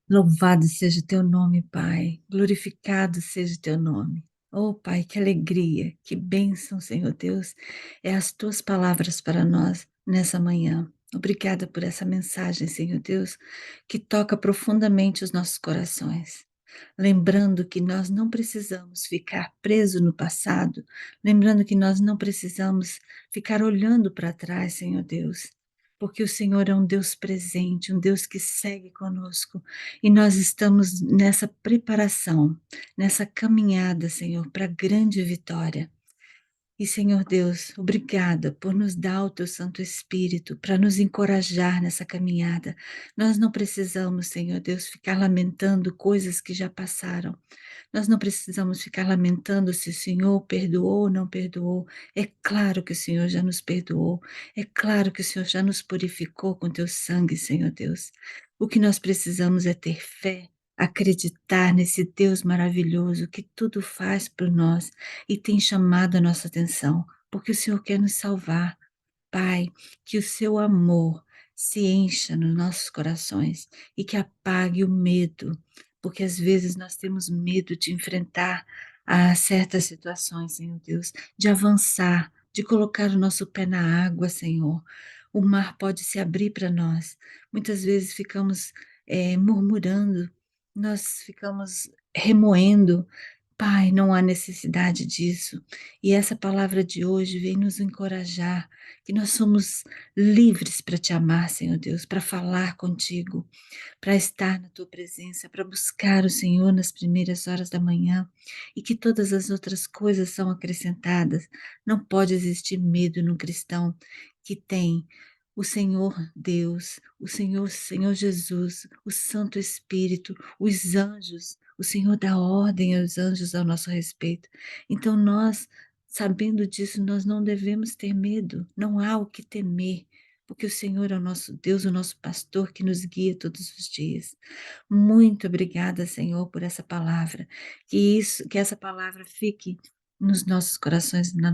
Louvado seja o teu nome, Pai. Glorificado seja o teu nome. Oh, Pai, que alegria, que bênção, Senhor Deus, é as tuas palavras para nós nessa manhã. Obrigada por essa mensagem, Senhor Deus, que toca profundamente os nossos corações. Lembrando que nós não precisamos ficar presos no passado, lembrando que nós não precisamos ficar olhando para trás, Senhor Deus, porque o Senhor é um Deus presente, um Deus que segue conosco, e nós estamos nessa preparação, nessa caminhada, Senhor, para a grande vitória. E, Senhor Deus, obrigada por nos dar o teu Santo Espírito para nos encorajar nessa caminhada. Nós não precisamos, Senhor Deus, ficar lamentando coisas que já passaram. Nós não precisamos ficar lamentando se o Senhor perdoou ou não perdoou. É claro que o Senhor já nos perdoou. É claro que o Senhor já nos purificou com teu sangue, Senhor Deus. O que nós precisamos é ter fé, acreditar nesse Deus maravilhoso que tudo faz por nós e tem chamado a nossa atenção, porque o Senhor quer nos salvar. Pai, que o seu amor se encha nos nossos corações e que apague o medo, porque às vezes nós temos medo de enfrentar a certas situações, Senhor Deus, de avançar, de colocar o nosso pé na água, Senhor. O mar pode se abrir para nós. Muitas vezes ficamos murmurando, nós ficamos remoendo. Pai, não há necessidade disso. E essa palavra de hoje vem nos encorajar, que nós somos livres para te amar, Senhor Deus, para falar contigo, para estar na tua presença, para buscar o Senhor nas primeiras horas da manhã, e que todas as outras coisas são acrescentadas. Não pode existir medo no cristão que tem o Senhor Deus, Senhor Jesus, o Santo Espírito, os anjos, o Senhor dá ordem aos anjos ao nosso respeito. Então nós, sabendo disso, nós não devemos ter medo, não há o que temer, porque o Senhor é o nosso Deus, o nosso pastor que nos guia todos os dias. Muito obrigada, Senhor, por essa palavra. Que essa palavra fique nos nossos corações, na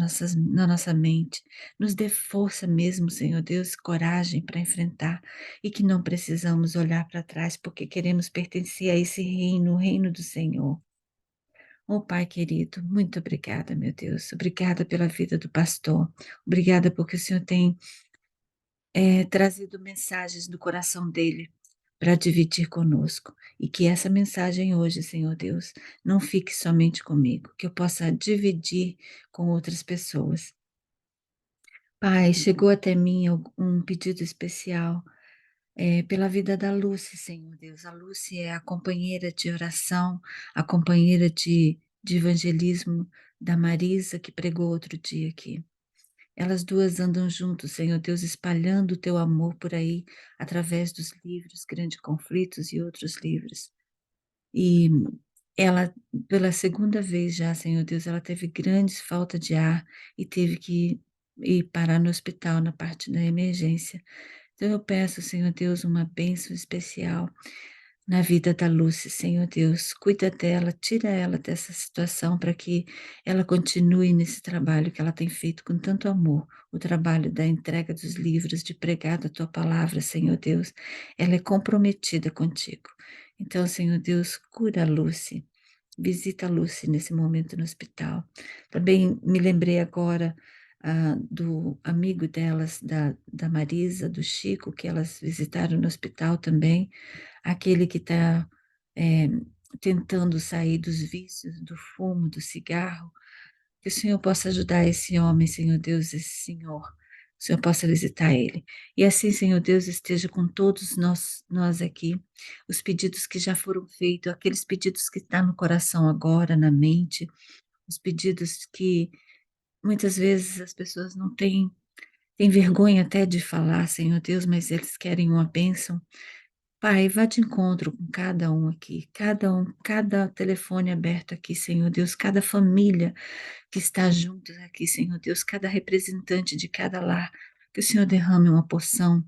nossa mente. Nos dê força mesmo, Senhor Deus, coragem para enfrentar e que não precisamos olhar para trás porque queremos pertencer a esse reino, o reino do Senhor. Oh, Pai querido, muito obrigada, meu Deus. Obrigada pela vida do pastor. Obrigada porque o Senhor tem trazido mensagens do coração dele para dividir conosco. E que essa mensagem hoje, Senhor Deus, não fique somente comigo, que eu possa dividir com outras pessoas. Pai, chegou até mim um pedido especial pela vida da Lucy, Senhor Deus. A Lucy é a companheira de oração, a companheira de evangelismo da Marisa, que pregou outro dia aqui. Elas duas andam juntos, Senhor Deus, espalhando o teu amor por aí, através dos livros, Grandes Conflitos e outros livros. E ela, pela segunda vez já, Senhor Deus, ela teve grandes falta de ar e teve que ir parar no hospital na parte da emergência. Então eu peço, Senhor Deus, uma bênção especial na vida da Lucy, Senhor Deus. Cuida dela, tira ela dessa situação para que ela continue nesse trabalho que ela tem feito com tanto amor, o trabalho da entrega dos livros, de pregar da tua palavra, Senhor Deus. Ela é comprometida contigo. Então, Senhor Deus, cura a Lucy. Visita a Lucy nesse momento no hospital. Também me lembrei agora do amigo delas, da Marisa, do Chico, que elas visitaram no hospital também, aquele que está tentando sair dos vícios, do fumo, do cigarro. Que o Senhor possa ajudar esse homem, Senhor Deus, esse senhor. O Senhor possa visitar ele. E assim, Senhor Deus, esteja com todos nós aqui, os pedidos que já foram feitos, aqueles pedidos que estão no coração agora, na mente, os pedidos que muitas vezes as pessoas não têm vergonha até de falar, Senhor Deus, mas eles querem uma bênção. Pai, vá de encontro com cada um aqui, cada telefone aberto aqui, Senhor Deus, cada família que está juntos aqui, Senhor Deus, cada representante de cada lar, que o Senhor derrame uma porção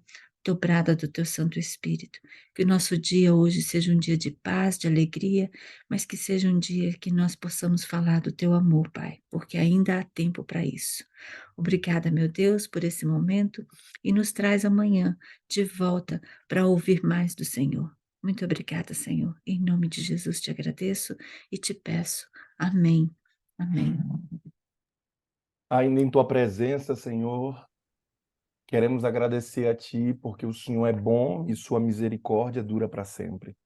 dobrada do teu Santo Espírito. Que o nosso dia hoje seja um dia de paz, de alegria, mas que seja um dia que nós possamos falar do teu amor, Pai, porque ainda há tempo para isso. Obrigada, meu Deus, por esse momento e nos traz amanhã de volta para ouvir mais do Senhor. Muito obrigada, Senhor. Em nome de Jesus te agradeço e te peço. Amém. Amém. Ainda em tua presença, Senhor, queremos agradecer a ti porque o Senhor é bom e sua misericórdia dura para sempre.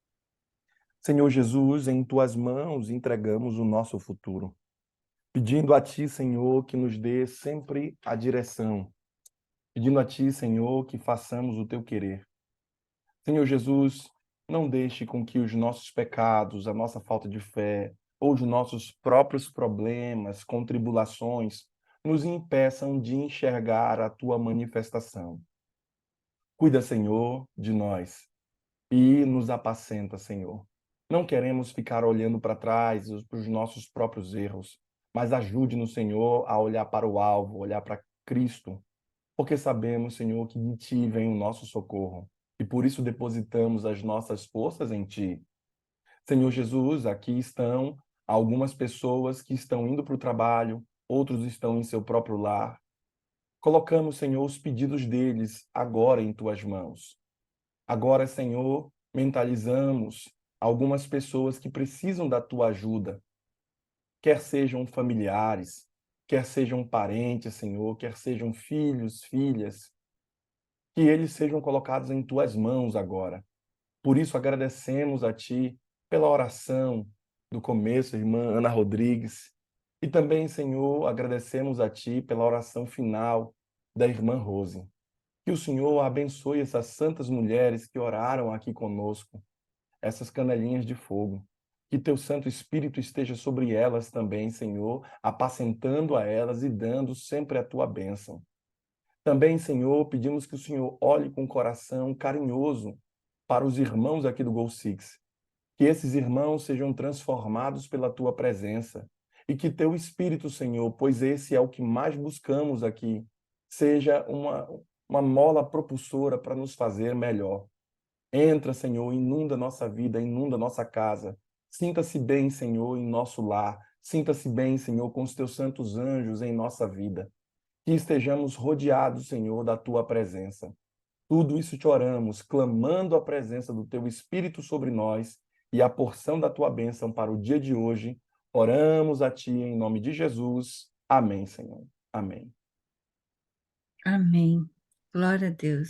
Senhor Jesus, em tuas mãos entregamos o nosso futuro, pedindo a ti, Senhor, que nos dê sempre a direção, pedindo a ti, Senhor, que façamos o teu querer. Senhor Jesus, não deixe com que os nossos pecados, a nossa falta de fé, ou os nossos próprios problemas, contribulações, nos impeçam de enxergar a tua manifestação. Cuida, Senhor, de nós e nos apacenta, Senhor. Não queremos ficar olhando para trás, para os nossos próprios erros, mas ajude-nos, Senhor, a olhar para o alvo, olhar para Cristo, porque sabemos, Senhor, que de Ti vem o nosso socorro e por isso depositamos as nossas forças em Ti. Senhor Jesus, aqui estão algumas pessoas que estão indo para o trabalho, outros estão em seu próprio lar. Colocamos, Senhor, os pedidos deles agora em Tuas mãos. Agora, Senhor, mentalizamos algumas pessoas que precisam da Tua ajuda, quer sejam familiares, quer sejam parentes, Senhor, quer sejam filhos, filhas, que eles sejam colocados em tuas mãos agora. Por isso agradecemos a ti pela oração do começo, irmã Ana Rodrigues, e também, Senhor, agradecemos a ti pela oração final da irmã Rose. Que o Senhor abençoe essas santas mulheres que oraram aqui conosco, essas canelinhas de fogo. Que teu Santo Espírito esteja sobre elas também, Senhor, apacentando a elas e dando sempre a tua bênção. Também, Senhor, pedimos que o Senhor olhe com coração carinhoso para os irmãos aqui do Gol Six. Que esses irmãos sejam transformados pela tua presença. E que teu Espírito, Senhor, pois esse é o que mais buscamos aqui, seja uma mola propulsora para nos fazer melhor. Entra, Senhor, inunda nossa vida, inunda nossa casa. Sinta-se bem, Senhor, em nosso lar. Sinta-se bem, Senhor, com os teus santos anjos em nossa vida. Que estejamos rodeados, Senhor, da tua presença. Tudo isso te oramos, clamando a presença do teu Espírito sobre nós e a porção da tua bênção para o dia de hoje. Oramos a ti em nome de Jesus. Amém, Senhor. Amém. Amém. Glória a Deus.